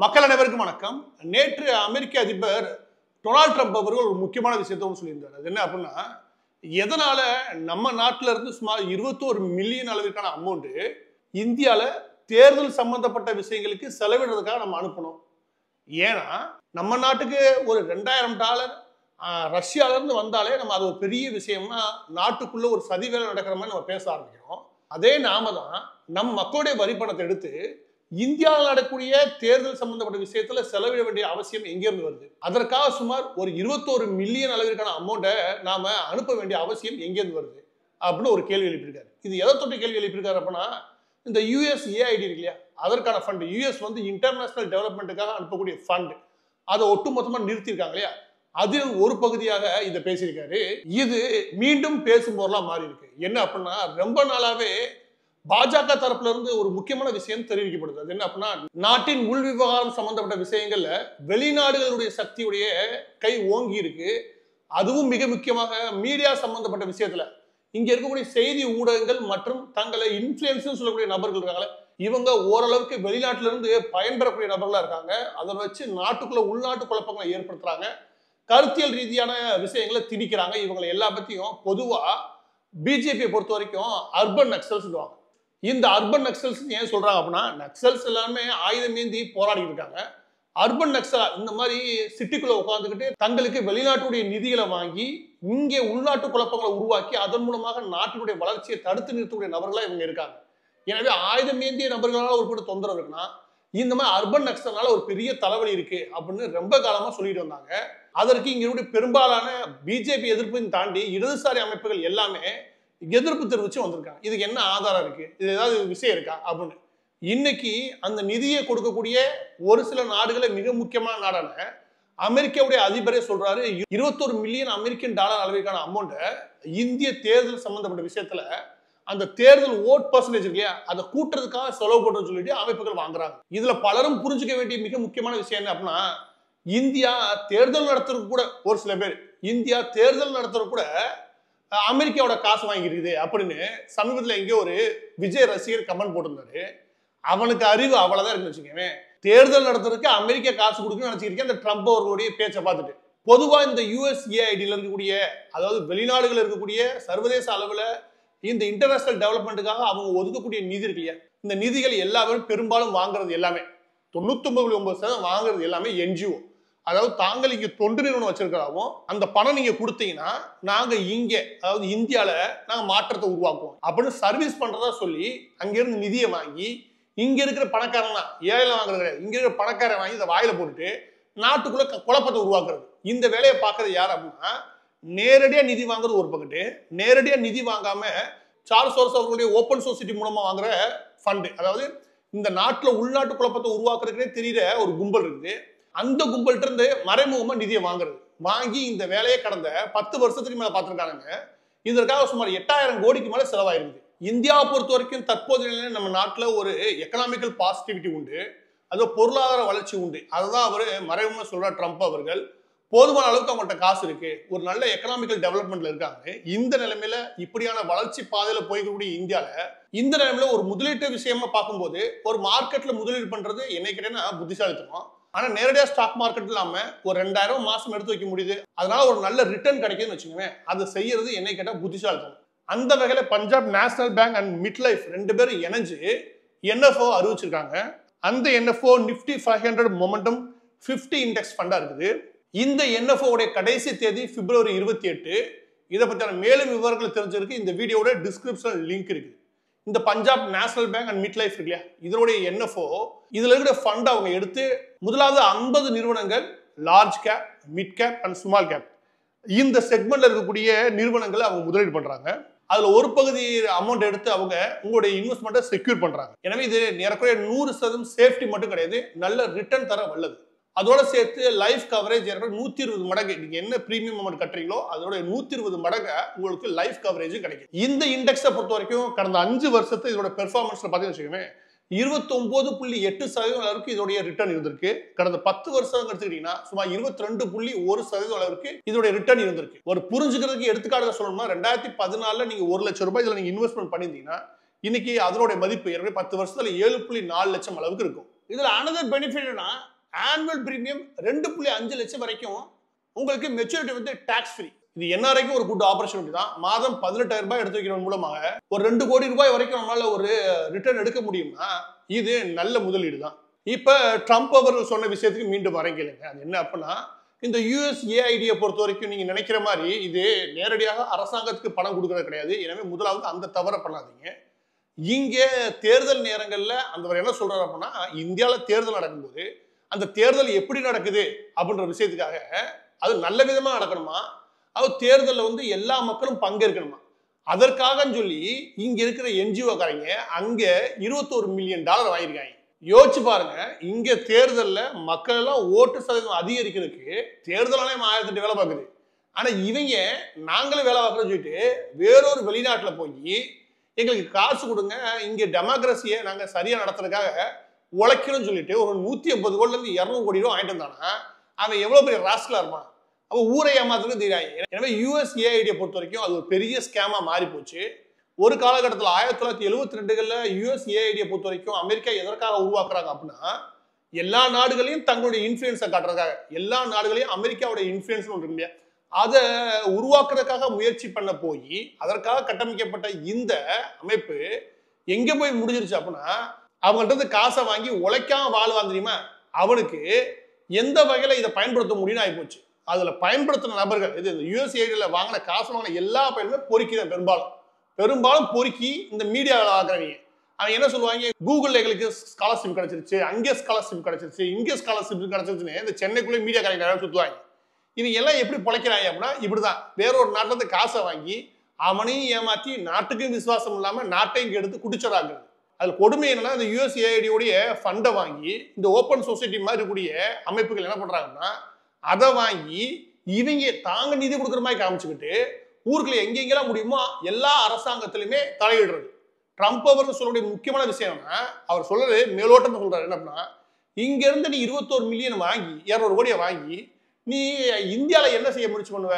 மக்கள் அனைவருக்கும் வணக்கம். நேற்று அமெரிக்க அதிபர் டொனால்ட் ட்ரம்ப் அவர்கள் ஒரு முக்கியமான விஷயத்தை சொல்லியிருந்தார். அது என்ன அப்படின்னா, எதனால நம்ம நாட்டில இருந்து சுமார் 21 மில்லியன் அளவிற்கான அமௌண்ட் இந்தியால தேர்தல் சம்பந்தப்பட்ட விஷயங்களுக்கு செலவிடுறதுக்காக நம்ம அனுப்பணும். ஏன்னா நம்ம நாட்டுக்கு ஒரு $2000 ரஷ்யால இருந்து வந்தாலே நம்ம அது ஒரு பெரிய விஷயமா நாட்டுக்குள்ள ஒரு சதி வேலை நடக்கிற மாதிரி நம்ம பேச ஆரம்பிக்கிறோம். அதே நாம தான் நம் மக்களுடைய வரி பணத்தை எடுத்து இந்தியாவில் நடக்கக்கூடிய தேர்தல் சம்பந்தப்பட்ட விஷயத்துல செலவிட வேண்டிய அவசியம் எங்கிருந்து வருது? அதற்காக சுமார் ஒரு 21 மில்லியன் அளவிற்கான அமௌண்ட்டை நாம அனுப்ப வேண்டிய அவசியம் எங்கிருந்து வருது அப்படின்னு ஒரு கேள்வி எழுப்பியிருக்காரு. இது எதை தொட்டு கேள்வி எழுப்பியிருக்காரு அப்படின்னா, இந்த USAID இருக்கு இல்லையா, அதற்கான ஃபண்ட் US வந்து இன்டர்நேஷனல் டெவலப்மெண்ட்டுக்காக அனுப்பக்கூடிய ஃபண்ட் அதை ஒட்டுமொத்தமா நிறுத்தியிருக்காங்க இல்லையா, அதில் ஒரு பகுதியாக இதை பேசியிருக்காரு. இது மீண்டும் பேசும் பொருளாக மாறி இருக்கு. என்ன அப்படின்னா, ரொம்ப நாளாவே பாஜக தரப்புல இருந்து ஒரு முக்கியமான விஷயம் தெரிவிக்கப்படுது. அது என்ன அப்படின்னா, நாட்டின் உள் விவகாரம் சம்பந்தப்பட்ட விஷயங்கள்ல வெளிநாடுகளுடைய சக்தியுடைய கை ஓங்கி இருக்கு. அதுவும் மிக முக்கியமாக மீடியா சம்பந்தப்பட்ட விஷயத்துல இங்க இருக்கக்கூடிய செய்தி ஊடகங்கள் மற்றும் தங்களை இன்ஃபுளுன்ஸ் சொல்லக்கூடிய நபர்கள் இருக்காங்களே, இவங்க ஓரளவுக்கு வெளிநாட்டில இருந்து பயன்பெறக்கூடிய நபர்களா இருக்காங்க. அதை வச்சு நாட்டுக்குள்ள உள்நாட்டு குழப்பங்களை ஏற்படுத்துறாங்க, கருத்தியல் ரீதியான விஷயங்களை திணிக்கிறாங்க. இவங்களை எல்லா பத்தியும் பொதுவா பிஜேபியை பொறுத்த வரைக்கும் அர்பன் நக்சல்ஸ் சொல்லுவாங்க. இந்த அர்பன் நக்சல்ஸ் ஏன் சொல்றாங்க அப்படின்னா, நக்சல்ஸ் எல்லாமே ஆயுதம் ஏந்தி போராடிட்டு இருக்காங்க. அர்பன் நக்சலா இந்த மாதிரி சிட்டிக்குள்ள உட்காந்துக்கிட்டு தங்களுக்கு வெளிநாட்டுடைய நிதிகளை வாங்கி இங்கே உள்நாட்டு குழப்பங்களை உருவாக்கி அதன் மூலமாக நாட்டினுடைய வளர்ச்சியை தடுத்து நிறுத்தக்கூடிய நபர்களா இவங்க இருக்காங்க. எனவே ஆயுதம் ஏந்திய நபர்களால ஒரு கூட தொந்தரவு இருக்குன்னா, இந்த மாதிரி அர்பன் நக்சல்னால ஒரு பெரிய தலைவலி இருக்கு அப்படின்னு ரொம்ப காலமா சொல்லிட்டு வந்தாங்க. அதற்கு இங்க பெரும்பாலான பிஜேபி எதிர்ப்பையும் தாண்டி இடதுசாரி அமைப்புகள் எல்லாமே எதிர்ப்பு தெரிவிச்சு வந்திருக்காங்க. இதுக்கு என்ன ஆதாரம் இருக்கு, இது ஏதாவது விஷயம் இருக்கா அப்படின்னு. இன்னைக்கு அந்த நிதியை கொடுக்கக்கூடிய ஒரு சில நாடுகளை மிக முக்கியமான நாடான அமெரிக்காவுடைய அதிபரே சொல்றாரு, 21 மில்லியன் அமெரிக்கன் டாலர் அளவிற்கான அமௌண்ட்டை இந்திய தேர்தல் சம்பந்தப்பட்ட விஷயத்துல அந்த தேர்தல் ஓட் பர்சன்டேஜ் இல்லையா, அதை கூட்டுறதுக்காக செலவு பண்றதுன்னு சொல்லிட்டு அமைப்புகள் வாங்குறாங்க. இதுல பலரும் புரிஞ்சுக்க வேண்டிய மிக முக்கியமான விஷயம் என்ன அப்படின்னா, இந்தியா தேர்தல் நடத்துறதுக்கு கூட ஒரு சில பேர் இந்தியா தேர்தல் நடத்துறது கூட அமெரிக்காவோட காசு வாங்கிருக்குது அப்படின்னு சமீபத்தில் எங்கேயோ ஒரு விஜய் ரசிகர் கமெண்ட் போட்டிருந்தாரு. அவனுக்கு அறிவு அவ்வளவுதான் இருக்குன்னு வச்சுக்கோங்க. தேர்தல் நடத்துறதுக்கு அமெரிக்கா காசு கொடுக்குன்னு நினைச்சிருக்கேன் அந்த ட்ரம்ப் அவர்களுடைய பேச்சை பார்த்துட்டு. பொதுவா இந்த USAID இருக்கக்கூடிய, அதாவது வெளிநாடுகள் இருக்கக்கூடிய சர்வதேச அளவுல இந்த இன்டர்நேஷனல் டெவலப்மெண்ட்டுக்காக அவங்க ஒதுக்கக்கூடிய நிதி இருக்கு இல்லையா, இந்த நிதிகள் எல்லாமே பெரும்பாலும் வாங்குறது எல்லாமே 99.9% வாங்குறது எல்லாமே NGO, அதாவது தாங்கள் இங்க தொண்டு நிறுவனம் வச்சிருக்கிறாவும் அந்த பணம் நீங்க கொடுத்தீங்கன்னா நாங்க இங்க, அதாவது இந்தியால நாங்க மாற்றத்தை உருவாக்குவோம் அப்படின்னு சர்வீஸ் பண்றதா சொல்லி அங்கிருந்து நிதியை வாங்கி இங்க இருக்கிற பணக்காரன் தான் ஏழையில வாங்குறது, இங்க இருக்கிற பணக்காரன் வாங்கி இந்த வாயில போட்டுட்டு நாட்டுக்குள்ள குழப்பத்தை உருவாக்குறது. இந்த வேலையை பார்க்கறது யார் அப்படின்னா, நேரடியா நிதி வாங்குறது ஒரு பக்கத்து, நேரடியா நிதி வாங்காம சார்ல்ஸ் சோரோஸ் அவர்களுடைய ஓப்பன் சொசைட்டி மூலமா வாங்குற ஃபண்ட், அதாவது இந்த நாட்டுல உள்நாட்டு குழப்பத்தை உருவாக்குறதுக்கே தெரியற ஒரு கும்பல் இருக்குது. அந்த கும்பல்கிட்ட இருந்து மறைமுகமா நிதியை வாங்குறது, வாங்கி இந்த வேலையை கடந்த 10 வருஷத்துக்கு மேல பார்த்திருக்காங்க. இதற்காக சுமார் 8000 கோடிக்கு மேல செலவாயிருக்குது. இந்தியாவை பொறுத்த வரைக்கும் தற்போதைய நிலையில நம்ம நாட்டுல ஒரு எக்கனாமிக்கல் பாசிட்டிவிட்டி உண்டு, அது பொருளாதார வளர்ச்சி உண்டு. அதுதான் அவரு மறைமுகமா சொல்றார் ட்ரம்ப் அவர்கள். போதுமான அளவுக்கு அவங்கள்ட்ட காசு இருக்கு, ஒரு நல்ல எக்கனாமிக்கல் டெவலப்மெண்ட்ல இருக்காங்க. இந்த நிலைமையில இப்படியான வளர்ச்சி பாதையில போய்க்கூடிய இந்தியால இந்த நிலைமையில ஒரு முதலீட்டு விஷயமா பார்க்கும்போது ஒரு மார்க்கெட்ல முதலீடு பண்றது என்னை கேட்டீங்கன்னா புத்திசாலித்தனம். ஆனா நேரடியா ஸ்டாக் மார்க்கெட் இல்லாம ஒரு 2000 மாசம் எடுத்து வைக்க முடியுது, அதனால ஒரு நல்ல ரிட்டர்ன் கிடைக்குதுன்னு வச்சுக்கோங்க, அதை செய்யறது என்னை கேட்டா புத்திசாலித்தனம். அந்த வகையில Punjab national bank and mid life 2 பேரும் இணைஞ்சு NFO அறிவிச்சிருக்காங்க. அந்த NFO நிஃப்டி 500 மொமெண்டம் 50 இண்டெக்ஸ் ஃபண்டா இருக்குது. இந்த NFO உடைய கடைசி தேதி பிப்ரவரி 28. இதை பற்றின மேலும் விவரங்கள் தெரிஞ்சிருக்கு இந்த வீடியோட டிஸ்கிரிப்ஷன் லிங்க் இருக்கு. இந்த Punjab national bank and mid life இல்லையா, இதனுடைய NFO இதுல இருக்கிற ஃபண்ட் அவங்க எடுத்து முதலாவது 50 நிறுவனங்கள், large cap, mid cap and small cap, இந்த செக்மெண்ட்ல இருக்கக்கூடிய நிறுவனங்களை அவங்க முதலீடு பண்றாங்க. அதுல ஒரு பகுதி அமௌண்ட் எடுத்து அவங்க உங்களுடைய இன்வெஸ்ட்மெண்ட்டை செக்யூர் பண்றாங்க. எனவே இது ஏறக்குறைய 100% சேஃப்டி மட்டும் கிடையாது, நல்ல ரிட்டர்ன் தர வல்லது. அதோட சேர்த்து லைஃப் கவரேஜ் 120 மடங்கு, நீங்க என்ன பிரீமியம் அமௌண்ட் கட்டுறீங்களோ அதோட 120 மடங்கு உங்களுக்கு லைஃப் கவரேஜ் கிடைக்கும். இந்த இண்டெக்ஸை பொறுத்த வரைக்கும் கடந்த 5 வருஷத்தை இதோட பெர்ஃபார்மன்ஸ்ல பார்த்தீங்கன்னு வச்சுக்கோங்க, 29.8% அளவுக்கு இதோடைய ரிட்டர்ன் இருந்திருக்கு. கடந்த 10 வருஷம் எடுத்துக்கிட்டீங்கன்னா சுமார் 22.1% அளவுக்கு இதோட ரிட்டர்ன் இருந்திருக்கு. ஒரு புரிஞ்சுக்கிறதுக்கு எடுத்துக்காட்டு சொல்லணும்னா 2014 நீங்க 1 லட்சம் ரூபாய் இதுல நீங்க இன்வெஸ்ட்மெண்ட் பண்ணியிருந்தீங்கன்னா இன்னைக்கு அதனுடைய மதிப்பு 10 வருஷத்துல 7.4 லட்சம் அளவுக்கு இருக்கும். இதுல அனதர் பெனிஃபிட்னா ஆனுவல் பிரீமியம் 2.5 லட்சம் வரைக்கும் உங்களுக்கு மெச்சூரிட்டி வந்து டாக்ஸ் ஃப்ரீ. இது என்ன வரைக்கும் ஒரு குட் ஆப்பர்ச்சுனிட்டி தான். மாதம் 18,000 ரூபாய் எடுத்து வைக்கிறது மூலமாக ஒரு 2 கோடி ரூபாய் வரைக்கும் நம்மளால ஒரு ரிட்டர்ன் எடுக்க முடியும்னா இது நல்ல முதலீடு தான். இப்ப ட்ரம்ப் அவர்கள் சொன்ன விஷயத்துக்கு மீண்டும் வரேன் கேளுங்க. அது என்ன அப்படின்னா, இந்த USAID பொறுத்த வரைக்கும் நீங்க நினைக்கிற மாதிரி இது நேரடியாக அரசாங்கத்துக்கு பணம் கொடுக்கறது கிடையாது. எனவே முதலாவது அந்த தவறை பண்ணாதீங்க. இங்க தேர்தல் நேரங்கள்ல அந்த என்ன சொல்றாரு அப்படின்னா, இந்தியாவில் தேர்தல் நடக்கும்போது அந்த தேர்தல் எப்படி நடக்குது அப்படின்ற விஷயத்துக்காக அது நல்ல விதமா நடக்கணுமா, அது தேர்தலில் வந்து எல்லா மக்களும் பங்கேற்கணுமா, அதற்காக சொல்லி இங்க இருக்கிற NGO காரங்க அங்க $21 மில்லியன் வாங்கியிருக்காங்க. யோசிச்சு பாருங்க, இங்க தேர்தல்ல மக்கள் எல்லாம் ஓட்டு சதவீதம் அதிகரிக்கிறதுக்கு தேர்தல் ஆணையம் 1008 வேலை பார்க்குது. ஆனா இவங்க நாங்களும் வேலை பார்க்கணும்னு சொல்லிட்டு வேறொரு வெளிநாட்டுல போய் எங்களுக்கு காசு கொடுங்க, இங்க டெமோக்ரஸியை நாங்க சரியா நடத்துறதுக்காக உழைக்கணும்னு சொல்லிட்டு ஒரு 150 கோடில இருந்து 200 கோடி ரூபாய் வாங்கிட்டு வந்தானா அவன் எவ்வளவு பெரிய ராஸ்கலா இருப்பான். அவன் ஊரை ஏமாத்துறது தெரியாது. எனவே USAID பொறுத்த வரைக்கும் அது ஒரு பெரிய ஸ்கேமா மாறி போச்சு. ஒரு காலகட்டத்தில் 1972களில் USAID பொறுத்த வரைக்கும் அமெரிக்கா எதற்காக உருவாக்குறாங்க அப்படின்னா, எல்லா நாடுகளையும் தங்களுடைய இன்ஃபுளுன்ஸை காட்டுறதுக்காக, எல்லா நாடுகளையும் அமெரிக்காவுடைய இன்ஃபுளுன்ஸ் ஒன்று இல்லையா, அதை உருவாக்குறதுக்காக முயற்சி பண்ண போய் அதற்காக கட்டமைக்கப்பட்ட இந்த அமைப்பு எங்க போய் முடிஞ்சிருச்சு அப்படின்னா, அவங்கள்ட்ட காசை வாங்கி உழைக்காம வாழ்வான் தெரியுமா, அவனுக்கு எந்த வகையில இதை பயன்படுத்த முடியும்னு ஆகிப்போச்சு. அதுல பயன்படுத்தின நபர்கள் இது USAID வாங்கின காசு வாங்கின எல்லா பயிலுமே பொறுக்கிதான் பெரும்பாலும் பொறுக்கி இந்த மீடியாவில் ஆக்குறவங்க. அவங்க என்ன சொல்லுவாங்க, கூகுள்ல எங்களுக்கு ஸ்காலர்ஷிப் கிடைச்சிருச்சு, அங்கே ஸ்காலர்ஷிப் கிடைச்சிருச்சு, இங்கே ஸ்காலர்ஷிப் கிடைச்சிருச்சுன்னு இந்த சென்னைக்குள்ளே மீடியா காரங்க சுற்றுவாங்க. இவங்க எல்லாம் எப்படி பிழைக்கிறாங்க அப்படின்னா, இப்படிதான் வேறொரு நாட்டில இருந்து காசை வாங்கி அவனையும் ஏமாற்றி நாட்டுக்கும் விசுவாசம் இல்லாம நாட்டையும் எடுத்து குடிச்சதாக்குறது. அதுல கொடுமை என்னன்னா, இந்த USAID உடைய ஃபண்டை வாங்கி இந்த ஓப்பன் சொசைட்டி மாதிரி இருக்கக்கூடிய அமைப்புகள் என்ன பண்றாங்கன்னா, அதை வாங்கி இவங்க தாங்க நிதி கொடுக்குற மாதிரி காமிச்சுக்கிட்டு ஊருக்குள்ள எங்கெங்கெல்லாம் முடியுமோ எல்லா அரசாங்கத்திலுமே தலையிடுறது. ட்ரம்ப் அவர்கள் சொல்லக்கூடிய முக்கியமான விஷயம் என்னன்னா, அவர் சொல்றது மேலோட்டம் சொல்றாரு என்னன்னா, இங்க இருந்து நீ 21 மில்லியன் வாங்கி 200 கோடியை வாங்கி நீ இந்தியாவில் என்ன செய்ய முயற்சி பண்ணுவ,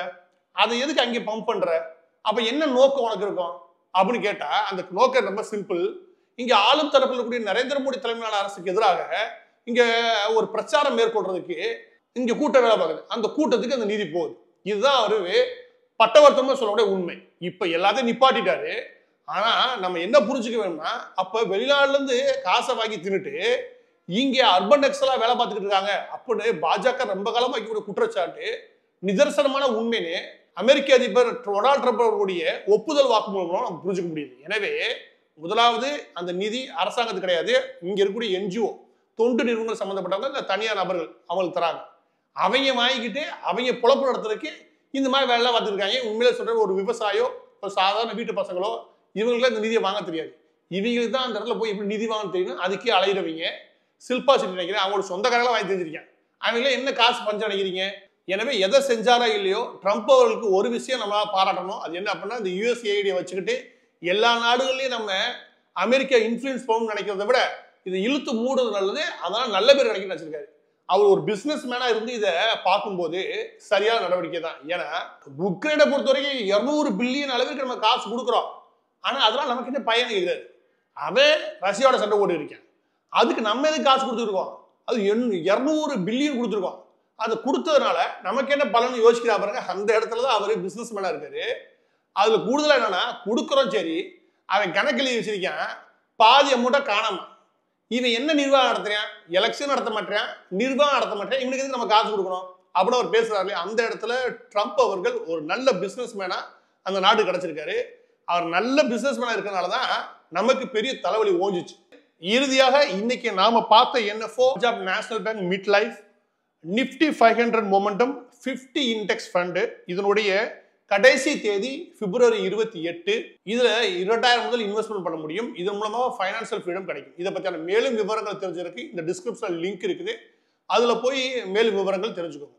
அதை எதுக்கு அங்கே பம்ப் பண்ற, அப்ப என்ன நோக்கம் உனக்கு இருக்கும் அப்படின்னு கேட்டா அந்த நோக்கம் ரொம்ப சிம்பிள். இங்க ஆளும் தரப்பில் இருக்கக்கூடிய நரேந்திர மோடி தலைமையிலான அரசுக்கு எதிராக இங்க ஒரு பிரச்சாரம் மேற்கொள்றதுக்கு இங்க கூட்ட வேலை பார்க்குது. அந்த கூட்டத்துக்கு அந்த நிதி போகுது. இதுதான் அவரு பட்டவர்த்தமா சொல்லக்கூடிய உண்மை. இப்ப எல்லாத்தையும் நிப்பாட்டிட்டாரு. ஆனா நம்ம என்ன புரிஞ்சுக்க வேணும்னா, அப்ப வெளிநாடுல இருந்து காசை வாங்கி தின்னுட்டு இங்க அர்பன் நக்சலா வேலை பார்த்துக்கிட்டு இருக்காங்க அப்படின்னு பாஜக ரொம்ப காலமா வைக்கக்கூடிய குற்றச்சாட்டு நிதர்சனமான உண்மைன்னு அமெரிக்க அதிபர் டொனால்ட் ட்ரம்ப் அவர்களுடைய ஒப்புதல் வாக்குமூலம் நம்ம புரிஞ்சுக்க முடியுது. எனவே முதலாவது அந்த நிதி அரசாங்கத்துக்கு கிடையாது, இங்க இருக்கக்கூடிய NGO தொண்டு நிறுவனங்கள் சம்பந்தப்பட்டவங்க இந்த தனியார் நபர்கள் அவங்களுக்கு தராங்க. அவங்க வாங்கிக்கிட்டு அவங்க பொழப்பு நடத்துறதுக்கு இந்த மாதிரி வேலை பார்த்துருக்காங்க. உண்மையில சொல்ற ஒரு விவசாயோ ஒரு சாதாரண வீட்டு பசங்களோ இவங்களுக்கு இந்த நிதியை வாங்க தெரியாது. இவங்களுக்கு தான் அந்த இடத்துல போய் எப்படி நிதி வாங்க தெரியும், அதுக்கே அலையிறவங்க சில்பா சிட்டி நினைக்கிறேன் அவங்களோட சொந்தக்காரங்களாம் வாங்கி தெரிஞ்சிருக்கேன். அவங்கள என்ன காசு பஞ்சம் நினைக்கிறீங்க. எனவே எதை செஞ்சாரோ இல்லையோ ட்ரம்ப் அவர்களுக்கு ஒரு விஷயம் நம்மளால பாராட்டணும். அது என்ன அப்படின்னா, இந்த USAID வச்சுக்கிட்டு எல்லா நாடுகள்லையும் நம்ம அமெரிக்கா இன்ஃபுளுன்ஸ் போகணும்னு நினைக்கிறத விட இதை இழுத்து மூடுறது நல்லது. அதனால நல்ல பேர் கிடைக்குன்னு வச்சிருக்காரு. அவர் ஒரு பிசினஸ் மேனா இருந்து இதை பார்க்கும்போது சரியான நடவடிக்கை தான். ஏன்னா உக்ரைனை பொறுத்த வரைக்கும் 200 பில்லியன் அளவுக்கு நம்ம காசு கொடுக்குறோம். ஆனா அதெல்லாம் நமக்கு என்ன பயன் கிடையாது. அவன் ரஷ்யாவோட சண்டை ஓடி இருக்கேன், அதுக்கு நம்ம எதுக்கு காசு கொடுத்துருக்கோம், அது 200 பில்லியன் கொடுத்துருக்கோம். அதை கொடுத்ததுனால நமக்கு என்ன பலன் யோசிக்கிறா பாருங்க. அந்த இடத்துல தான் அவர் பிசினஸ் மேனா இருக்காரு. அதுல கூடுதலா என்னன்னா, கொடுக்குறோம் சரி, அவன் கணக்கில் வச்சிருக்கான், பாதி அமௌண்ட்டை காணாம. இவன் என்ன நிர்வாகம் நடத்துறான், எலெக்ஷன் நடத்த மாட்டேன், நிர்வாகம் நடத்த மாட்டேன், இவனுக்கு எதுக்கு நம்ம காசு கொடுக்கணும் அப்படின்னு அவர் பேசுறாரு. அந்த இடத்துல ட்ரம்ப் அவர்கள் ஒரு நல்ல பிசினஸ் மேனா அந்த நாடு கிடைச்சிருக்காரு. அவர் நல்ல பிசினஸ் மேனா இருக்கனால தான் நமக்கு பெரிய தலைவலி ஓஞ்சிச்சு. இறுதியாக இன்னைக்கு நாம பார்த்த NFO Punjab national bank mid life Nifty 500 momentum 50 index fund இதனுடைய கடைசி தேதி February 28. இதுல 20,000 முதல் இன்வெஸ்ட்மெண்ட் பண்ண முடியும். இதன் மூலமா ஃபைனான்சியல் ஃப்ரீடம் கிடைக்கும். இதை பத்தியான மேலும் விவரங்கள் தெரிஞ்சிருக்கு இந்த டிஸ்கிரிப்ஷன் லிங்க் இருக்குது, அதுல போய் மேலும் விவரங்கள் தெரிஞ்சுக்கோங்க.